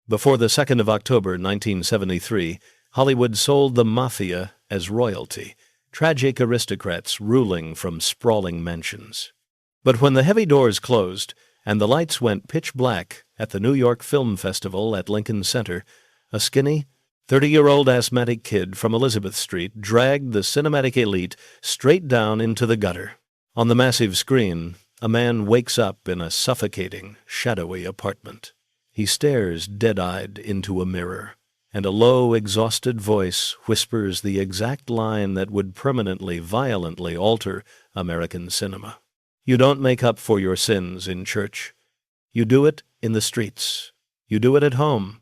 Before the 2nd of October, 1973, Hollywood sold the Mafia as royalty, tragic aristocrats ruling from sprawling mansions. But when the heavy doors closed and the lights went pitch black at the New York Film Festival at Lincoln Center, a skinny, 30-year-old asthmatic kid from Elizabeth Street dragged the cinematic elite straight down into the gutter. On the massive screen, a man wakes up in a suffocating, shadowy apartment. He stares dead-eyed into a mirror, and a low, exhausted voice whispers the exact line that would permanently, violently alter American cinema. You don't make up for your sins in church. You do it in the streets. You do it at home.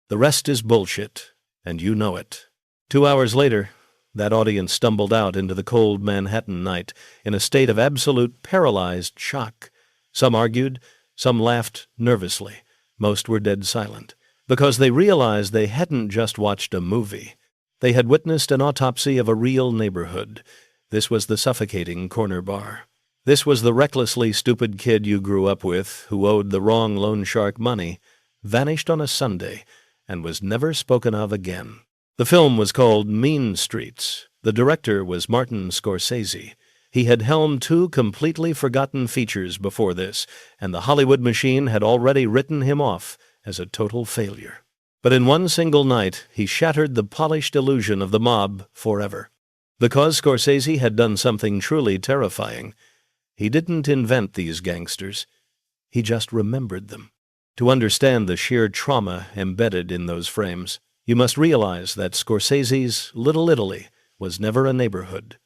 The rest is bullshit, and you know it. 2 hours later, that audience stumbled out into the cold Manhattan night in a state of absolute paralyzed shock. Some argued, some laughed nervously. Most were dead silent, because they realized they hadn't just watched a movie. They had witnessed an autopsy of a real neighborhood. This was the suffocating corner bar. This was the recklessly stupid kid you grew up with who owed the wrong loan shark money, vanished on a Sunday, and was never spoken of again. The film was called Mean Streets. The director was Martin Scorsese. He had helmed 2 completely forgotten features before this, and the Hollywood machine had already written him off as a total failure. But in one single night, he shattered the polished illusion of the mob forever. Because Scorsese had done something truly terrifying, he didn't invent these gangsters. He just remembered them. To understand the sheer trauma embedded in those frames, you must realize that Scorsese's Little Italy was never a neighborhood.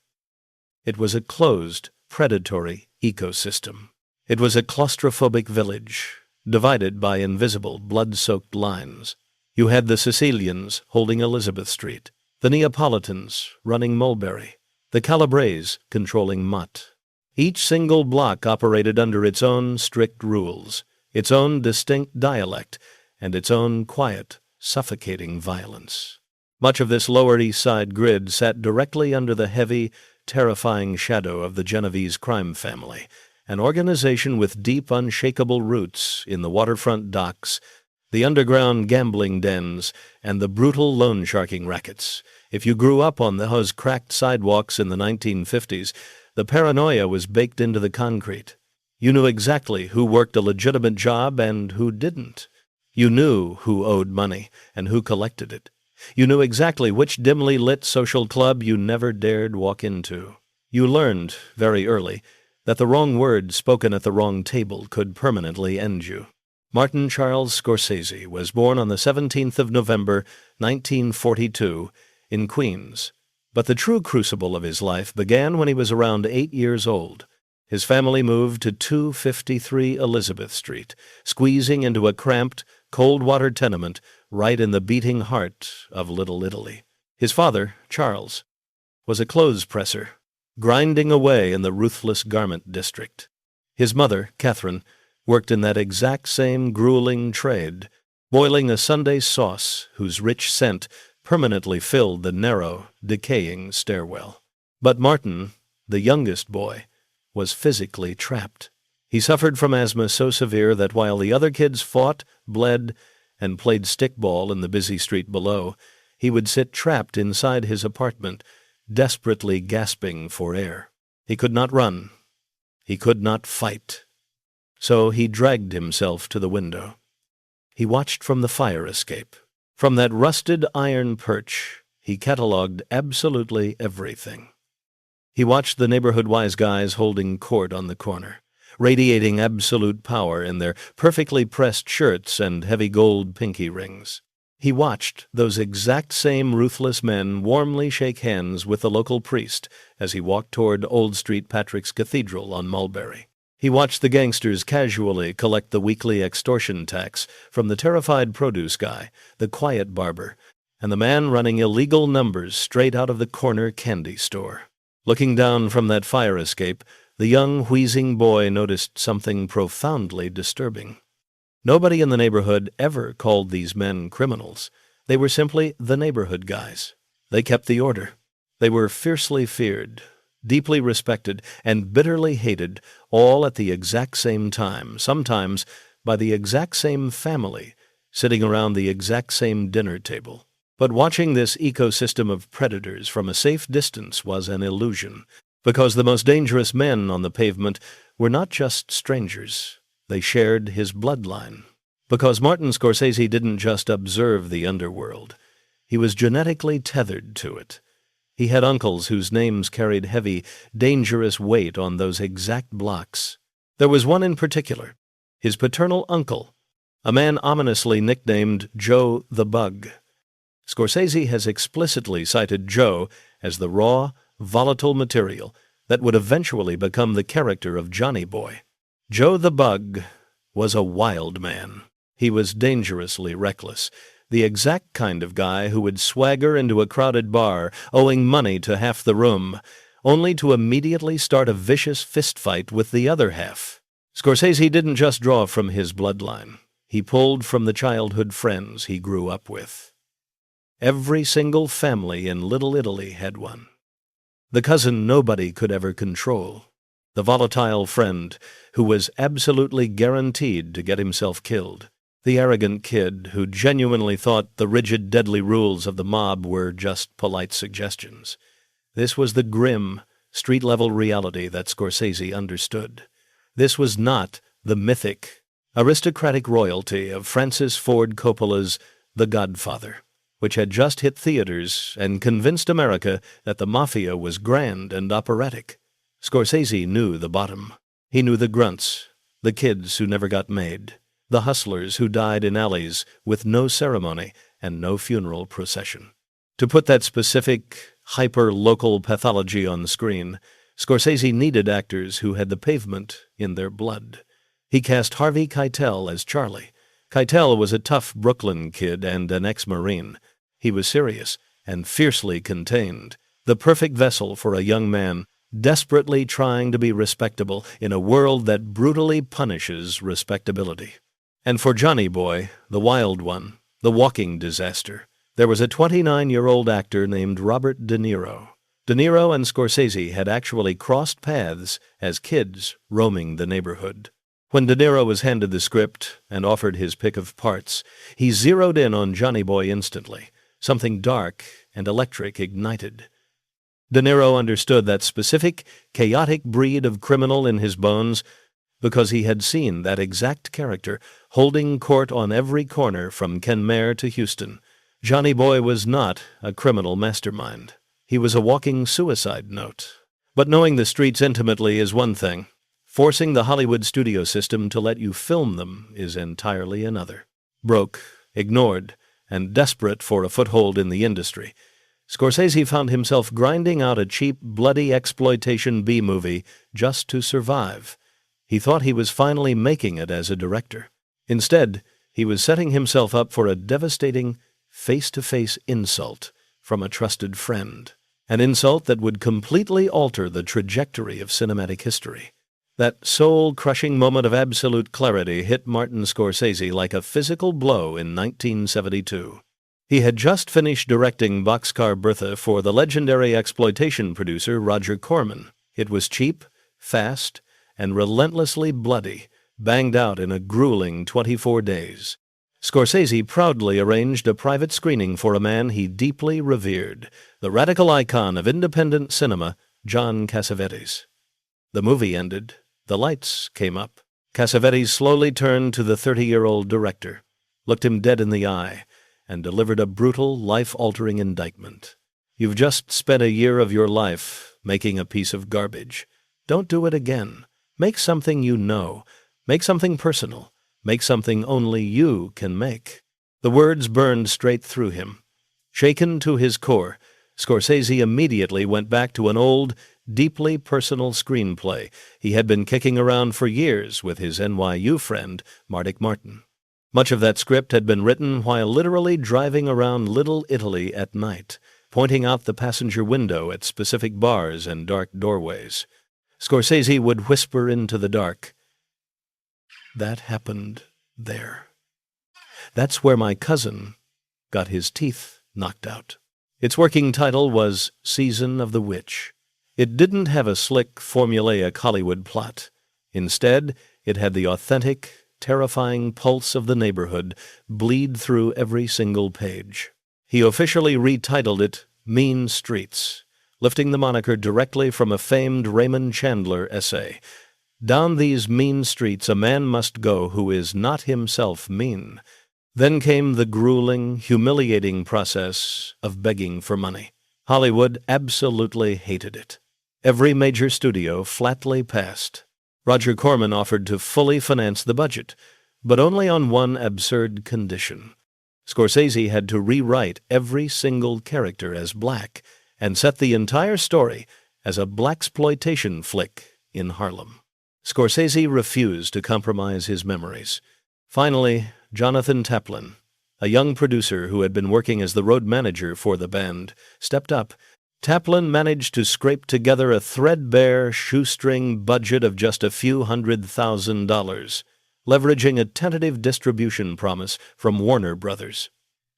It was a closed, predatory ecosystem. It was a claustrophobic village, divided by invisible, blood-soaked lines. You had the Sicilians holding Elizabeth Street, the Neapolitans running Mulberry, the Calabrese controlling Mott. Each single block operated under its own strict rules, its own distinct dialect, and its own quiet, suffocating violence. Much of this Lower East Side grid sat directly under the heavy, terrifying shadow of the Genovese crime family, an organization with deep, unshakable roots in the waterfront docks, the underground gambling dens, and the brutal loan sharking rackets. If you grew up on those cracked sidewalks in the 1950s, the paranoia was baked into the concrete. You knew exactly who worked a legitimate job and who didn't. You knew who owed money and who collected it. You knew exactly which dimly lit social club you never dared walk into. You learned, very early, that the wrong word spoken at the wrong table could permanently end you. Martin Charles Scorsese was born on the 17th of November, 1942, in Queens. But the true crucible of his life began when he was around 8 years old. His family moved to 253 Elizabeth Street, squeezing into a cramped, cold-water tenement right in the beating heart of Little Italy. His father, Charles, was a clothes presser, grinding away in the ruthless garment district. His mother, Catherine, worked in that exact same grueling trade, boiling a Sunday sauce whose rich scent permanently filled the narrow, decaying stairwell. But Martin, the youngest boy, was physically trapped. He suffered from asthma so severe that while the other kids fought, bled, and played stickball in the busy street below, he would sit trapped inside his apartment, desperately gasping for air. He could not run. He could not fight. So he dragged himself to the window. He watched from the fire escape. From that rusted iron perch, he catalogued absolutely everything. He watched the neighborhood wise guys holding court on the corner, radiating absolute power in their perfectly pressed shirts and heavy gold pinky rings. He watched those exact same ruthless men warmly shake hands with the local priest as he walked toward Old St. Patrick's Cathedral on Mulberry. He watched the gangsters casually collect the weekly extortion tax from the terrified produce guy, the quiet barber, and the man running illegal numbers straight out of the corner candy store. Looking down from that fire escape, the young, wheezing boy noticed something profoundly disturbing. Nobody in the neighborhood ever called these men criminals. They were simply the neighborhood guys. They kept the order. They were fiercely feared, deeply respected, and bitterly hated, all at the exact same time, sometimes by the exact same family, sitting around the exact same dinner table. But watching this ecosystem of predators from a safe distance was an illusion, because the most dangerous men on the pavement were not just strangers. They shared his bloodline. Because Martin Scorsese didn't just observe the underworld. He was genetically tethered to it. He had uncles whose names carried heavy, dangerous weight on those exact blocks. There was one in particular, his paternal uncle, a man ominously nicknamed Joe the Bug. Scorsese has explicitly cited Joe as the raw, volatile material that would eventually become the character of Johnny Boy. Joe the Bug was a wild man. He was dangerously reckless, the exact kind of guy who would swagger into a crowded bar, owing money to half the room, only to immediately start a vicious fistfight with the other half. Scorsese didn't just draw from his bloodline. He pulled from the childhood friends he grew up with. Every single family in Little Italy had one. The cousin nobody could ever control. The volatile friend who was absolutely guaranteed to get himself killed. The arrogant kid who genuinely thought the rigid, deadly rules of the mob were just polite suggestions. This was the grim, street-level reality that Scorsese understood. This was not the mythic, aristocratic royalty of Francis Ford Coppola's The Godfather, which had just hit theaters and convinced America that the Mafia was grand and operatic. Scorsese knew the bottom. He knew the grunts, the kids who never got made, the hustlers who died in alleys with no ceremony and no funeral procession. To put that specific, hyper-local pathology on the screen, Scorsese needed actors who had the pavement in their blood. He cast Harvey Keitel as Charlie. Keitel was a tough Brooklyn kid and an ex-Marine. He was serious and fiercely contained, the perfect vessel for a young man desperately trying to be respectable in a world that brutally punishes respectability. And for Johnny Boy, the wild one, the walking disaster, there was a 29-year-old actor named Robert De Niro. De Niro and Scorsese had actually crossed paths as kids roaming the neighborhood. When De Niro was handed the script and offered his pick of parts, he zeroed in on Johnny Boy instantly. Something dark and electric ignited. De Niro understood that specific, chaotic breed of criminal in his bones because he had seen that exact character holding court on every corner from Kenmare to Houston. Johnny Boy was not a criminal mastermind. He was a walking suicide note. But knowing the streets intimately is one thing. Forcing the Hollywood studio system to let you film them is entirely another. Broke, ignored, and desperate for a foothold in the industry, Scorsese found himself grinding out a cheap, bloody exploitation B-movie just to survive. He thought he was finally making it as a director. Instead, he was setting himself up for a devastating, face-to-face insult from a trusted friend, an insult that would completely alter the trajectory of cinematic history. That soul-crushing moment of absolute clarity hit Martin Scorsese like a physical blow in 1972. He had just finished directing Boxcar Bertha for the legendary exploitation producer Roger Corman. It was cheap, fast, and relentlessly bloody, banged out in a grueling 24 days. Scorsese proudly arranged a private screening for a man he deeply revered, the radical icon of independent cinema, John Cassavetes. The movie ended. The lights came up. Cassavetes slowly turned to the 30-year-old director, looked him dead in the eye, and delivered a brutal, life-altering indictment. You've just spent a year of your life making a piece of garbage. Don't do it again. Make something you know. Make something personal. Make something only you can make. The words burned straight through him. Shaken to his core, Scorsese immediately went back to an old, deeply personal screenplay he had been kicking around for years with his NYU friend, Mardik Martin. Much of that script had been written while literally driving around Little Italy at night, pointing out the passenger window at specific bars and dark doorways. Scorsese would whisper into the dark, "That happened there. That's where my cousin got his teeth knocked out." Its working title was Season of the Witch. It didn't have a slick, formulaic Hollywood plot. Instead, it had the authentic, terrifying pulse of the neighborhood bleed through every single page. He officially retitled it Mean Streets, lifting the moniker directly from a famed Raymond Chandler essay. Down these mean streets a man must go who is not himself mean. Then came the grueling, humiliating process of begging for money. Hollywood absolutely hated it. Every major studio flatly passed. Roger Corman offered to fully finance the budget, but only on one absurd condition. Scorsese had to rewrite every single character as black and set the entire story as a blaxploitation flick in Harlem. Scorsese refused to compromise his memories. Finally, Jonathan Taplin, a young producer who had been working as the road manager for the band, stepped up. Taplin managed to scrape together a threadbare, shoestring budget of just a few $100,000, leveraging a tentative distribution promise from Warner Brothers.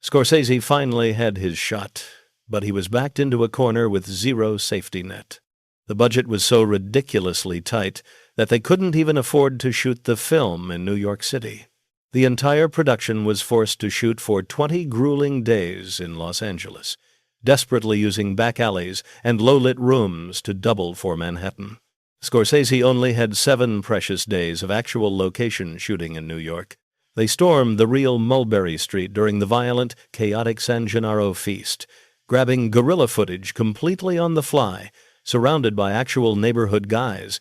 Scorsese finally had his shot, but he was backed into a corner with zero safety net. The budget was so ridiculously tight that they couldn't even afford to shoot the film in New York City. The entire production was forced to shoot for 20 grueling days in Los Angeles, desperately using back alleys and low-lit rooms to double for Manhattan. Scorsese only had 7 precious days of actual location shooting in New York. They stormed the real Mulberry Street during the violent, chaotic San Gennaro feast, grabbing guerrilla footage completely on the fly, surrounded by actual neighborhood guys,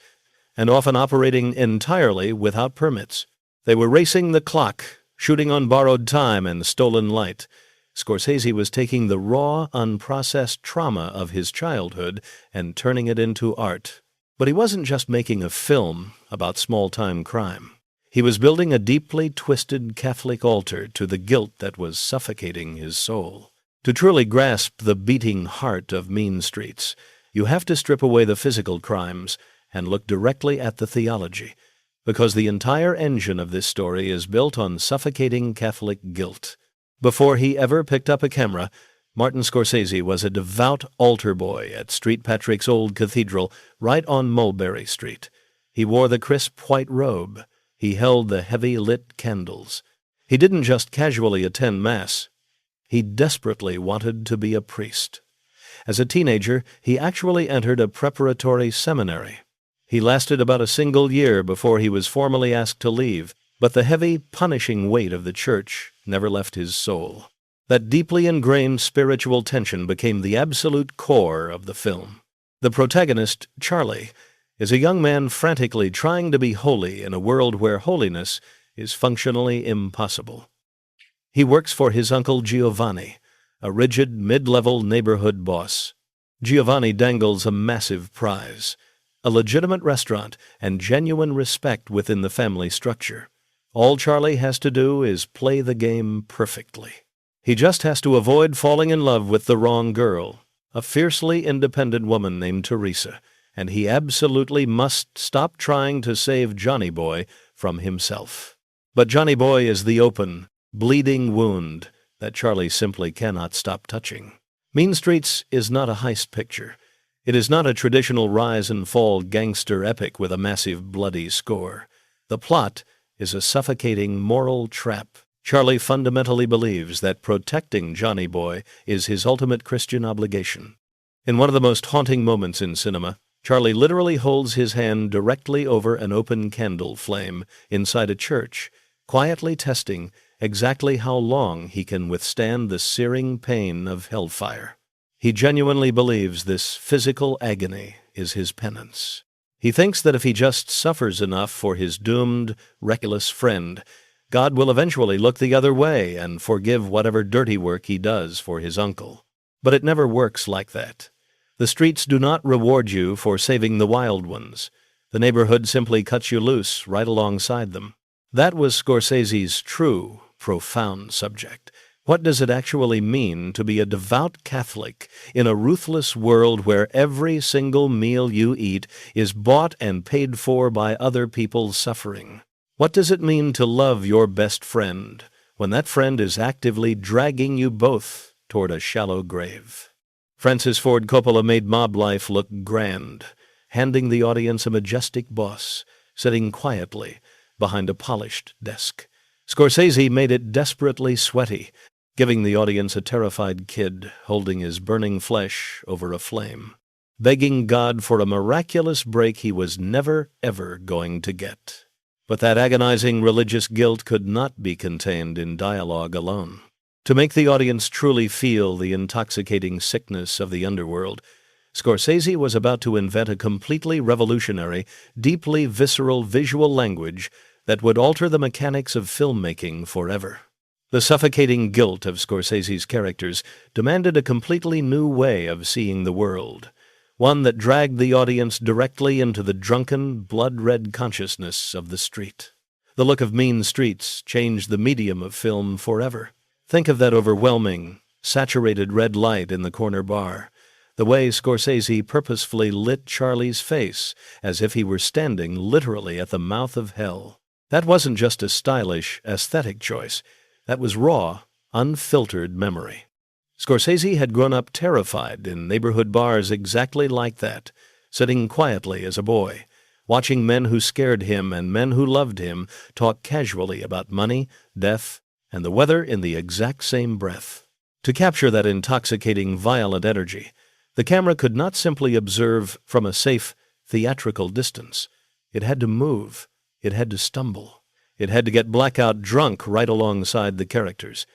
and often operating entirely without permits. They were racing the clock, shooting on borrowed time and stolen light. Scorsese was taking the raw, unprocessed trauma of his childhood and turning it into art. But he wasn't just making a film about small-time crime. He was building a deeply twisted Catholic altar to the guilt that was suffocating his soul. To truly grasp the beating heart of Mean Streets, you have to strip away the physical crimes and look directly at the theology, because the entire engine of this story is built on suffocating Catholic guilt. Before he ever picked up a camera, Martin Scorsese was a devout altar boy at St. Patrick's Old Cathedral right on Mulberry Street. He wore the crisp white robe. He held the heavy lit candles. He didn't just casually attend Mass. He desperately wanted to be a priest. As a teenager, he actually entered a preparatory seminary. He lasted about a single year before he was formally asked to leave, but the heavy, punishing weight of the church never left his soul. That deeply ingrained spiritual tension became the absolute core of the film. The protagonist, Charlie, is a young man frantically trying to be holy in a world where holiness is functionally impossible. He works for his uncle Giovanni, a rigid, mid-level neighborhood boss. Giovanni dangles a massive prize, a legitimate restaurant, and genuine respect within the family structure. All Charlie has to do is play the game perfectly. He just has to avoid falling in love with the wrong girl, a fiercely independent woman named Teresa, and he absolutely must stop trying to save Johnny Boy from himself. But Johnny Boy is the open, bleeding wound that Charlie simply cannot stop touching. Mean Streets is not a heist picture. It is not a traditional rise-and-fall gangster epic with a massive bloody score. The plot is a suffocating moral trap. Charlie fundamentally believes that protecting Johnny Boy is his ultimate Christian obligation. In one of the most haunting moments in cinema, Charlie literally holds his hand directly over an open candle flame inside a church, quietly testing exactly how long he can withstand the searing pain of hellfire. He genuinely believes this physical agony is his penance. He thinks that if he just suffers enough for his doomed, reckless friend, God will eventually look the other way and forgive whatever dirty work he does for his uncle. But it never works like that. The streets do not reward you for saving the wild ones. The neighborhood simply cuts you loose right alongside them. That was Scorsese's true, profound subject. What does it actually mean to be a devout Catholic in a ruthless world where every single meal you eat is bought and paid for by other people's suffering? What does it mean to love your best friend when that friend is actively dragging you both toward a shallow grave? Francis Ford Coppola made mob life look grand, handing the audience a majestic boss, sitting quietly, behind a polished desk. Scorsese made it desperately sweaty, giving the audience a terrified kid holding his burning flesh over a flame, begging God for a miraculous break he was never, ever going to get. But that agonizing religious guilt could not be contained in dialogue alone. To make the audience truly feel the intoxicating sickness of the underworld, Scorsese was about to invent a completely revolutionary, deeply visceral visual language that would alter the mechanics of filmmaking forever. The suffocating guilt of Scorsese's characters demanded a completely new way of seeing the world, one that dragged the audience directly into the drunken, blood-red consciousness of the street. The look of mean streets changed the medium of film forever. Think of that overwhelming, saturated red light in the corner bar, the way Scorsese purposefully lit Charlie's face as if he were standing literally at the mouth of hell. That wasn't just a stylish, aesthetic choice. That was raw, unfiltered memory. Scorsese had grown up terrified in neighborhood bars exactly like that, sitting quietly as a boy, watching men who scared him and men who loved him talk casually about money, death, and the weather in the exact same breath. To capture that intoxicating, violent energy, the camera could not simply observe from a safe, theatrical distance. It had to move. It had to stumble. It had to get blackout drunk right alongside the characters.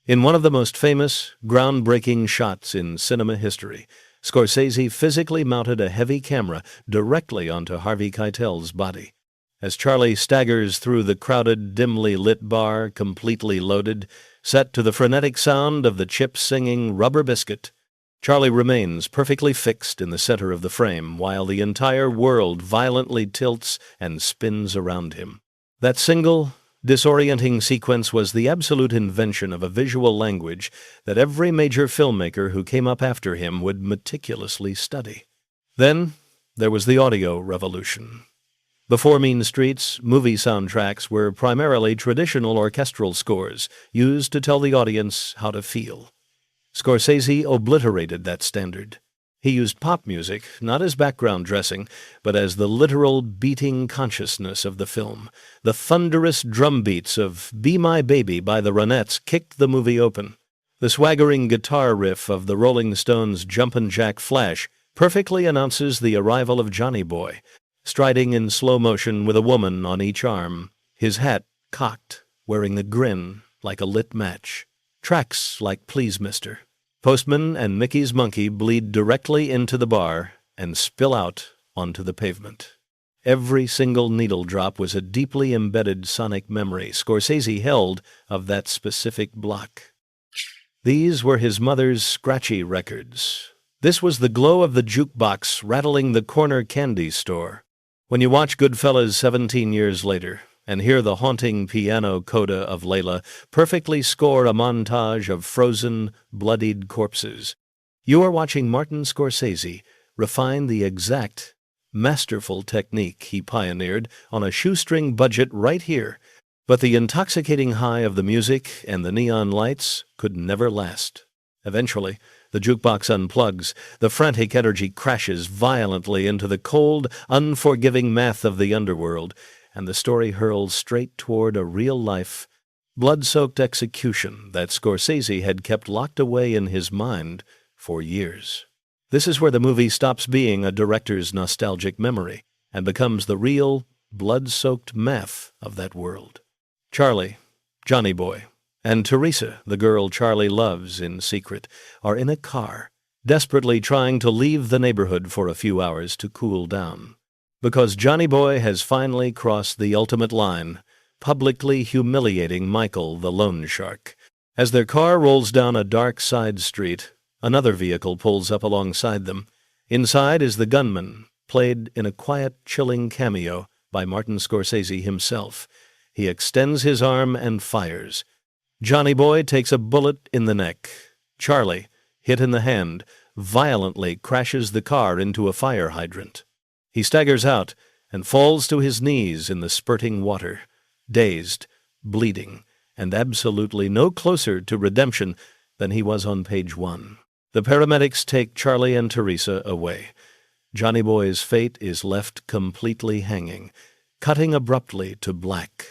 In one of the most famous, groundbreaking shots in cinema history, Scorsese physically mounted a heavy camera directly onto Harvey Keitel's body. As Charlie staggers through the crowded, dimly lit bar, completely loaded, set to the frenetic sound of the Chips singing Rubber Biscuit, Charlie remains perfectly fixed in the center of the frame while the entire world violently tilts and spins around him. That single, disorienting sequence was the absolute invention of a visual language that every major filmmaker who came up after him would meticulously study. Then there was the audio revolution. Before Mean Streets, movie soundtracks were primarily traditional orchestral scores used to tell the audience how to feel. Scorsese obliterated that standard. He used pop music not as background dressing, but as the literal beating consciousness of the film. The thunderous drum beats of Be My Baby by the Ronettes kicked the movie open. The swaggering guitar riff of the Rolling Stones' Jumpin' Jack Flash perfectly announces the arrival of Johnny Boy, striding in slow motion with a woman on each arm, his hat cocked, wearing a grin like a lit match. Tracks like Please Mister, Postman, and Mickey's Monkey bleed directly into the bar and spill out onto the pavement. Every single needle drop was a deeply embedded sonic memory Scorsese held of that specific block. These were his mother's scratchy records. This was the glow of the jukebox rattling the corner candy store. When you watch Goodfellas 17 years later, and hear the haunting piano coda of Layla perfectly score a montage of frozen, bloodied corpses, you are watching Martin Scorsese refine the exact, masterful technique he pioneered on a shoestring budget right here. But the intoxicating high of the music and the neon lights could never last. Eventually, the jukebox unplugs, the frantic energy crashes violently into the cold, unforgiving math of the underworld, and the story hurls straight toward a real-life, blood-soaked execution that Scorsese had kept locked away in his mind for years. This is where the movie stops being a director's nostalgic memory and becomes the real, blood-soaked math of that world. Charlie, Johnny Boy, and Teresa, the girl Charlie loves in secret, are in a car, desperately trying to leave the neighborhood for a few hours to cool down. Because Johnny Boy has finally crossed the ultimate line, publicly humiliating Michael the loan shark. As their car rolls down a dark side street, another vehicle pulls up alongside them. Inside is the gunman, played in a quiet, chilling cameo by Martin Scorsese himself. He extends his arm and fires. Johnny Boy takes a bullet in the neck. Charlie, hit in the hand, violently crashes the car into a fire hydrant. He staggers out and falls to his knees in the spurting water, dazed, bleeding, and absolutely no closer to redemption than he was on page 1. The paramedics take Charlie and Teresa away. Johnny Boy's fate is left completely hanging, cutting abruptly to black.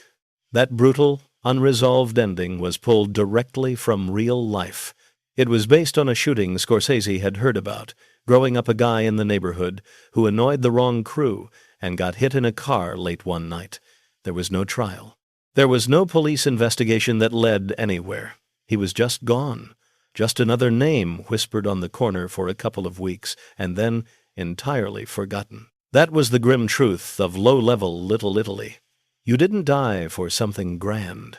That brutal, unresolved ending was pulled directly from real life. It was based on a shooting Scorsese had heard about, growing up a guy in the neighborhood who annoyed the wrong crew and got hit in a car late one night. There was no trial. There was no police investigation that led anywhere. He was just gone. Just another name whispered on the corner for a couple of weeks, and then entirely forgotten. That was the grim truth of low-level Little Italy. You didn't die for something grand.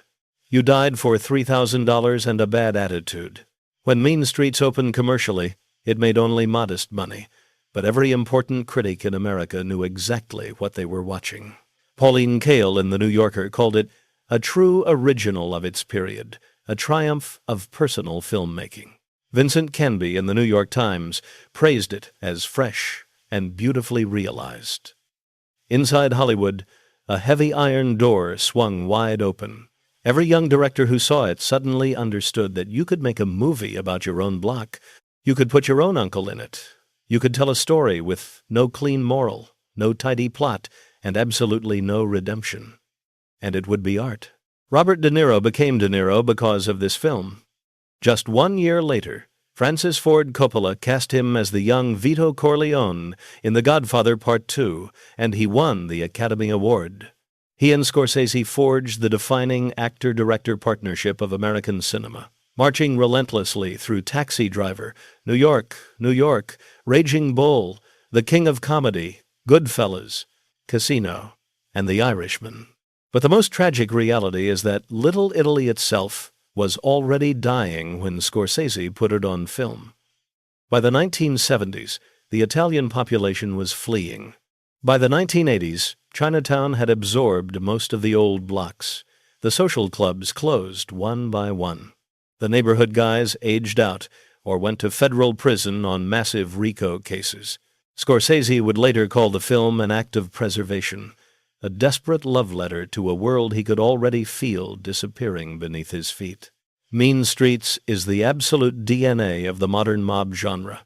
You died for $3,000 and a bad attitude. When Mean Streets opened commercially, it made only modest money, but every important critic in America knew exactly what they were watching. Pauline Kael in The New Yorker called it a true original of its period, a triumph of personal filmmaking. Vincent Canby in The New York Times praised it as fresh and beautifully realized. Inside Hollywood, a heavy iron door swung wide open. Every young director who saw it suddenly understood that you could make a movie about your own block. You could put your own uncle in it. You could tell a story with no clean moral, no tidy plot, and absolutely no redemption. And it would be art. Robert De Niro became De Niro because of this film. Just 1 year later, Francis Ford Coppola cast him as the young Vito Corleone in The Godfather Part II, and he won the Academy Award. He and Scorsese forged the defining actor-director partnership of American cinema, marching relentlessly through Taxi Driver, New York, New York, Raging Bull, The King of Comedy, Goodfellas, Casino, and The Irishman. But the most tragic reality is that Little Italy itself was already dying when Scorsese put it on film. By the 1970s, the Italian population was fleeing. By the 1980s, Chinatown had absorbed most of the old blocks. The social clubs closed one by one. The neighborhood guys aged out or went to federal prison on massive RICO cases. Scorsese would later call the film an act of preservation, a desperate love letter to a world he could already feel disappearing beneath his feet. Mean Streets is the absolute DNA of the modern mob genre.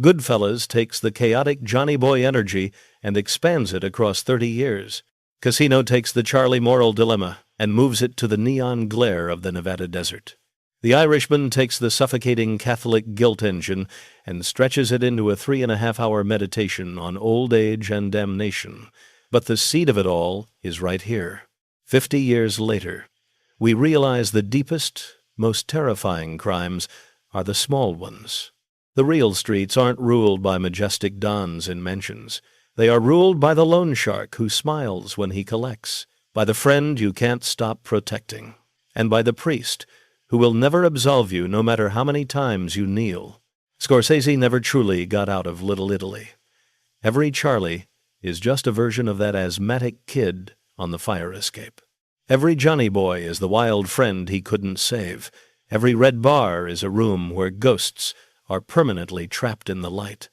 Goodfellas takes the chaotic Johnny Boy energy and expands it across 30 years. Casino takes the Charlie moral dilemma and moves it to the neon glare of the Nevada desert. The Irishman takes the suffocating Catholic guilt engine and stretches it into a 3.5-hour meditation on old age and damnation. But the seed of it all is right here. 50 years later, we realize the deepest, most terrifying crimes are the small ones. The real streets aren't ruled by majestic dons in mansions. They are ruled by the loan shark who smiles when he collects, by the friend you can't stop protecting, and by the priest who will never absolve you no matter how many times you kneel. Scorsese never truly got out of Little Italy. Every Charlie is just a version of that asthmatic kid on the fire escape. Every Johnny Boy is the wild friend he couldn't save. Every red bar is a room where ghosts are permanently trapped in the light.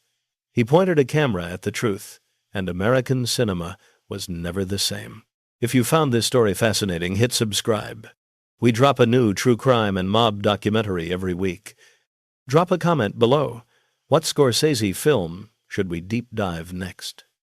He pointed a camera at the truth, and American cinema was never the same. If you found this story fascinating, hit subscribe. We drop a new true crime and mob documentary every week. Drop a comment below. What Scorsese film should we deep dive next?